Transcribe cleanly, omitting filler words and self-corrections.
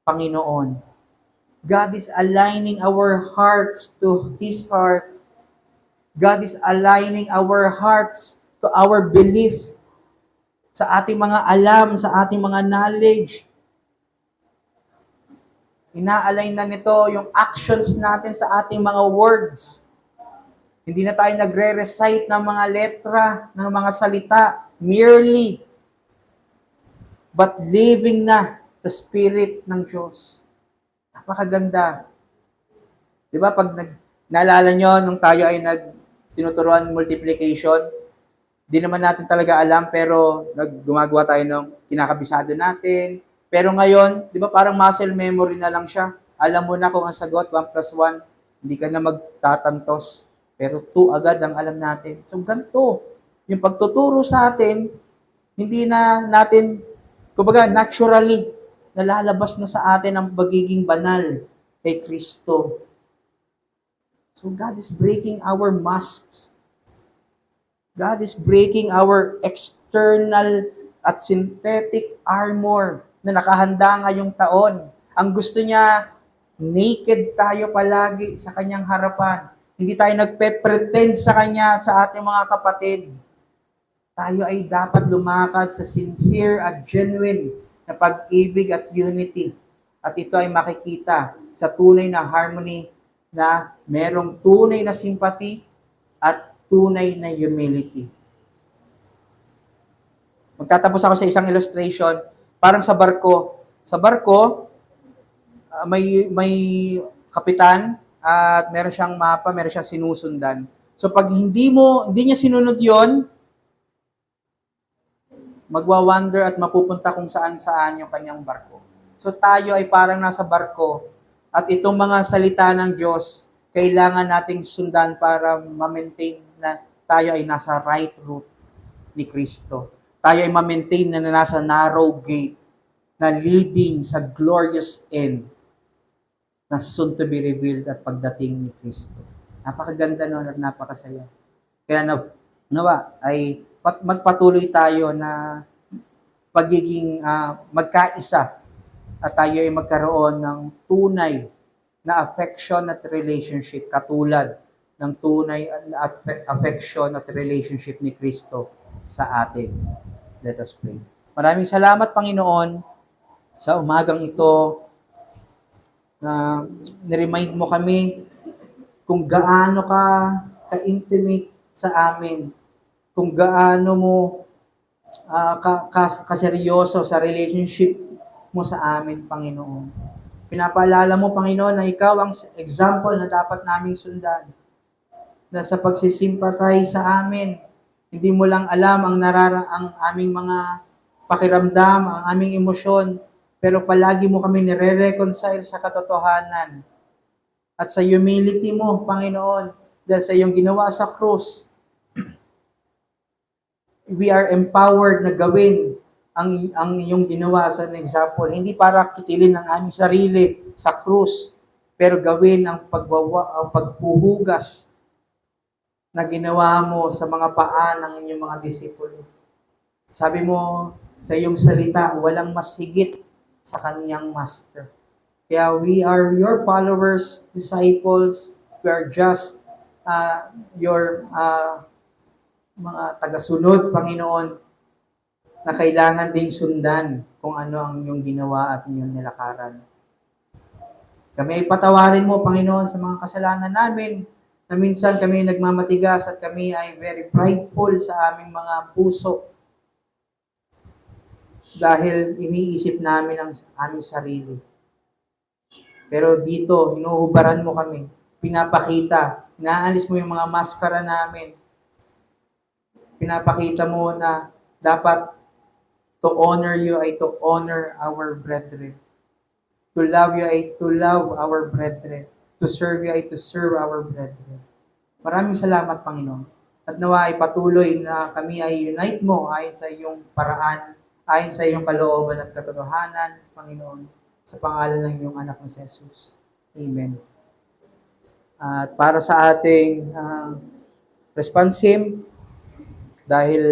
Panginoon. God is aligning our hearts to His heart. God is aligning our hearts to our belief sa ating mga alam, sa ating mga knowledge. Ina-align na nito yung actions natin sa ating mga words. Hindi na tayo nagre-recite ng mga letra, ng mga salita, merely, but living na the Spirit ng Diyos. Napakaganda. Di ba, pag naalala nyo, nung tayo ay tinuturuan multiplication, di naman natin talaga alam, pero gumagawa tayo ng kinakabisado natin. Pero ngayon, di ba, parang muscle memory na lang siya. Alam mo na kung ang sagot, 1 plus 1, hindi ka na magtatantos. Pero 2 agad ang alam natin. So, ganito. Yung pagtuturo sa atin, hindi na natin, kumbaga, naturally, nalalabas na sa atin ang pagiging banal kay Kristo. So, God is breaking our masks. God is breaking our external at synthetic armor na nakahanda ngayong taon. Ang gusto niya, naked tayo palagi sa kanyang harapan. Hindi tayo nagpe-pretend sa kanya at sa ating mga kapatid. Tayo ay dapat lumakad sa sincere at genuine na pag-ibig at unity. At ito ay makikita sa tunay na harmony na merong tunay na sympathy at tunay na humility. Magtatapos ako sa isang illustration, parang sa barko. Sa barko, may kapitan at meron siyang mapa, meron siyang sinusundan. So pag hindi niya sinunod yon, magwa-wander at mapupunta kung saan-saan yung kanyang barko. So tayo ay parang nasa barko at itong mga salita ng Diyos, kailangan nating sundan para ma-maintain na tayo ay nasa right route ni Kristo. Tayo ay ma-maintain na nasa narrow gate na leading sa glorious end na soon to be revealed at pagdating ni Kristo. Napakaganda nun at napakasaya. Kaya nawa ay magpatuloy tayo na pagiging magkaisa at tayo ay magkaroon ng tunay na affection at relationship katulad ng tunay na affection at relationship ni Kristo sa atin. Let us pray. Maraming salamat, Panginoon, sa umagang ito na niremind mo kami kung gaano ka ka-intimate sa amin, kung gaano mo kaseryoso sa relationship mo sa amin, Panginoon. Pinapaalala mo, Panginoon, na ikaw ang example na dapat naming sundan. Na sa pagsisimpatay sa amin, hindi mo lang alam ang aming mga pakiramdam, ang aming emosyon, pero palagi mo kami nire-reconcile sa katotohanan. At sa humility mo, Panginoon, dahil sa iyong ginawa sa krus, we are empowered na gawin ang iyong ginawa sa example. Hindi para kitilin ang aming sarili sa krus, pero gawin ang paghuhugas na ginawa mo sa mga paa ng inyong mga disipulo. Sabi mo sa iyong salita, walang mas higit sa kanyang master. Kaya we are your followers, disciples. We are just your mga tagasunod, Panginoon, na kailangan ding sundan kung ano ang inyong ginawa at inyong nilakaran. Kami ay patawarin mo, Panginoon, sa mga kasalanan namin, na minsan kami nagmamatigas at kami ay very prideful sa aming mga puso dahil iniisip namin ang aming sarili. Pero dito, hinuhubaran mo kami, pinapakita, inaalis mo yung mga maskara namin, pinapakita mo na dapat to honor you ay to honor our brethren. To love you ay to love our brethren. To serve you ay to serve our brethren. Maraming salamat, Panginoon. At nawa ay patuloy na kami ay unite mo ayon sa iyong paraan, ayon sa iyong kalooban at katotohanan, Panginoon, sa pangalan ng iyong anak na si Jesus. Amen. At para sa ating response hymn, dahil